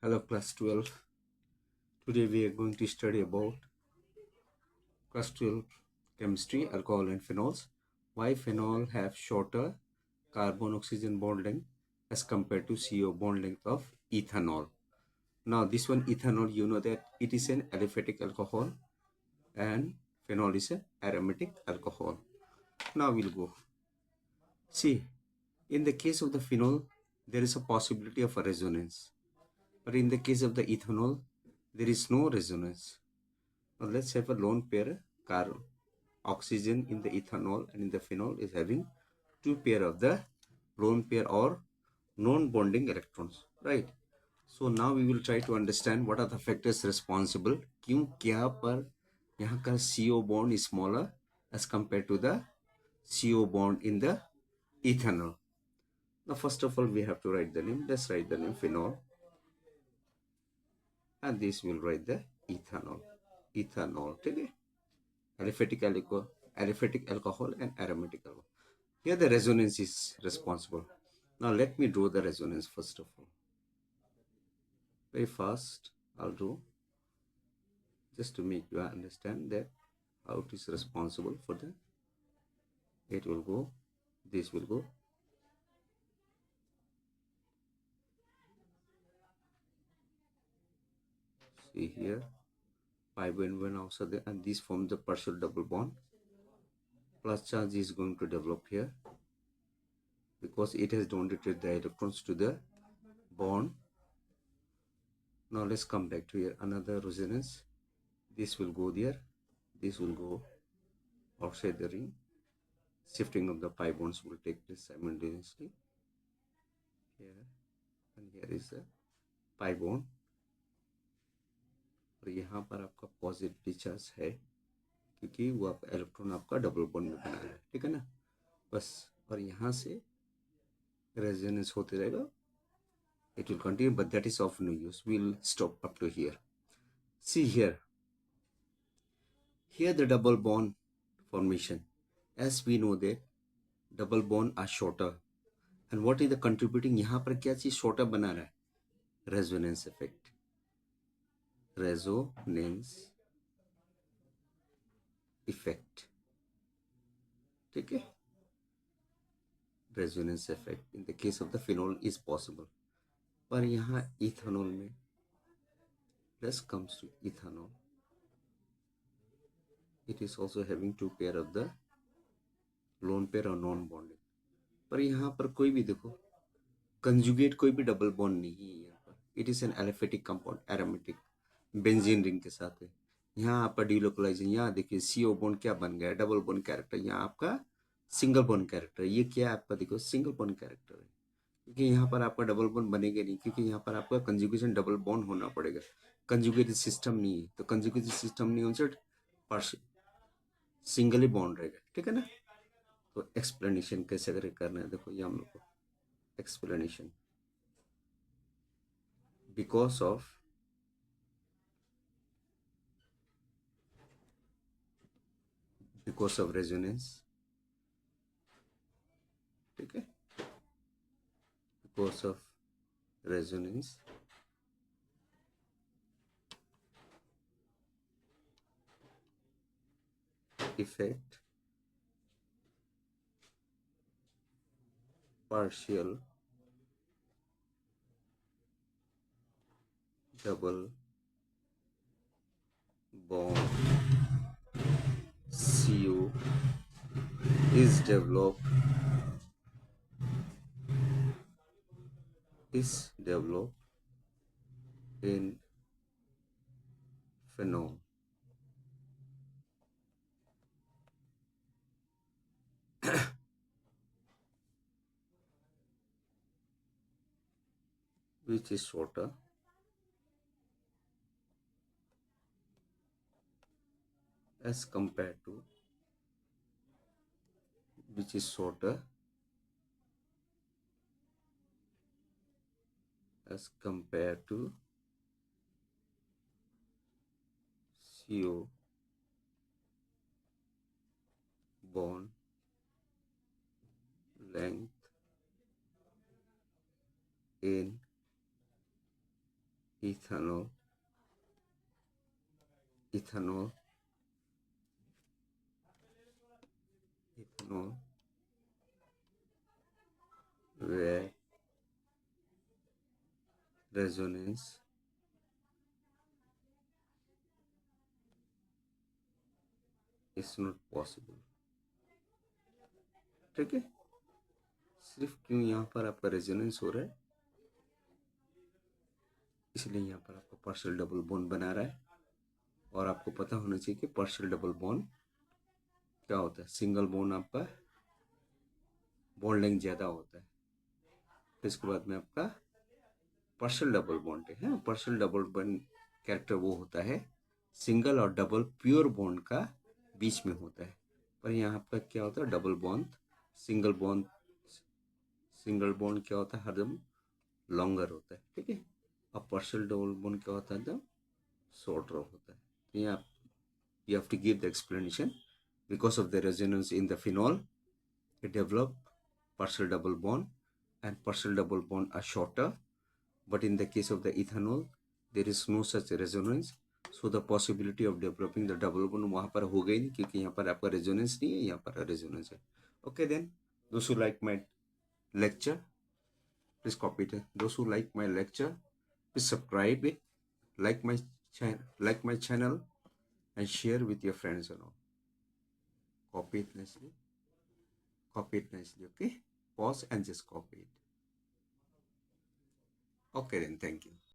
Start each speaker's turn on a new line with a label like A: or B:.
A: Hello class 12. Today we are going to study about class 12 chemistry, alcohol and phenols. Why phenol have shorter carbon oxygen bond length as compared to CO bond length of ethanol. Now this one ethanol, you know that it is an aliphatic alcohol and phenol is an aromatic alcohol. Now we'll go. See, in the case of the phenol, there is a possibility of a resonance. But in the case of the ethanol, there is no resonance. Now let's have a lone pair carbon oxygen in the ethanol, and in the phenol is having two pair of the lone pair or non-bonding electrons, right? So now we will try to understand what are the factors responsible क्यों क्या पर यहाँ का CO bond is smaller as compared to the CO bond in the ethanol. Now first of all we have to write the name. Let's write the name phenol, and this will write the ethanol. ठीक है, aliphatic alcohol and aromatic alcohol. Here the resonance is responsible. Now let me draw the resonance first of all. Very fast I'll draw, just to make you understand that how it is responsible for the, it will go, this will go, see here pi bond one also there, and this forms the partial double bond. Plus charge is going to develop here because it has donated the electrons to the bond. Now let's come back to here, another resonance. This will go there, this will go outside the ring. Shifting of the pi bonds will take place simultaneously here, and here is the pi bond. और यहाँ पर आपका positive charge है क्योंकि वो आपका electron आपका double bond में बना है, ठीक है ना, बस. और यहाँ से रेजोनेंस होते रहेगा. It will continue, but that is of no use. We'll stop up to here. See here the double bond formation. As we know that double bond are shorter, and what is the contributing, यहाँ पर क्या चीज shorter बना रहा है? Resonance effect. Resonance effect. ठीक है? Resonance effect in the case of the phenol is possible. पर यहाँ ethanol में, let's comes to ethanol, it is also having two pair of the lone pair or non bonding. पर यहाँ पर कोई भी देखो कंजुगेट कोई भी डबल बॉन्ड नहीं है यहाँ पर. It is an aliphatic compound, aromatic, benzene ring के साथ है. यहाँ आपका डिलोकलाइजेशन, यहाँ देखिए CO बॉन्ड क्या बन गया, डबल बॉन्ड कैरेक्टर. यहाँ आपका सिंगल बॉन्ड कैरेक्टर, ये क्या है आपका, देखो सिंगल बॉन्ड कैरेक्टर है, क्योंकि यहाँ पर आपका डबल बॉन्ड बनेगा नहीं, क्योंकि यहाँ पर आपका कंजुगेशन डबल बॉन्ड होना पड़ेगा. कंजुगेटेड सिस्टम नहीं है, तो कंजुगेटेड सिस्टम नहीं होने से सिंगल ही बॉन्ड रहेगा, ठीक है ना. तो एक्सप्लेनेशन कैसे करना है, देखो ये हम लोग को explanation. Because of resonance, ठीक है, because of resonance effect, partial double bond CO is developed in phenol. Which is shorter as compared to CO bond length in ethanol ethanol ethanol where resonance is not possible. ठीक है, सिर्फ क्यों यहाँ पर आपका resonance हो रहा है, इसलिए यहाँ पर आपका पार्शियल डबल बॉन्ड बना रहा है। और आपको पता होना चाहिए कि पार्शियल डबल बॉन्ड क्या होता है। सिंगल बॉन्ड आपका बॉन्ड लेंथ ज़्यादा होता है। फिर इसके बाद में आपका पार्शियल डबल बॉन्ड है। पार्शियल डबल बॉन्ड कैरेक्टर वो होता है सिंगल और डबल प्योर बॉन्ड का बीच में होता है। पर यहाँ आपका क्या होता है, डबल बॉन्ड सिंगल बॉन्ड क्या होता है, हरदम लॉन्गर होता है। ठीक है, अब पार्शियल डबल बॉन्ड क्या होता है, एकदम शॉर्टर होता है। तो यहाँ you have to give the explanation. Because of the resonance in the phenol, it develop partial double bond, and partial double bond are shorter. But in the case of the ethanol, there is no such resonance. So the possibility of developing the double bond वहाँ पर हो गई नहीं, क्योंकि यहाँ पर आपका resonance नहीं है, यहाँ पर resonance है. Okay then, those who like my lecture, please copy it. Those who like my lecture, please subscribe it, like my channel, and share with your friends and all. Copy it nicely. Okay? Pause and just copy it. Okay then, thank you.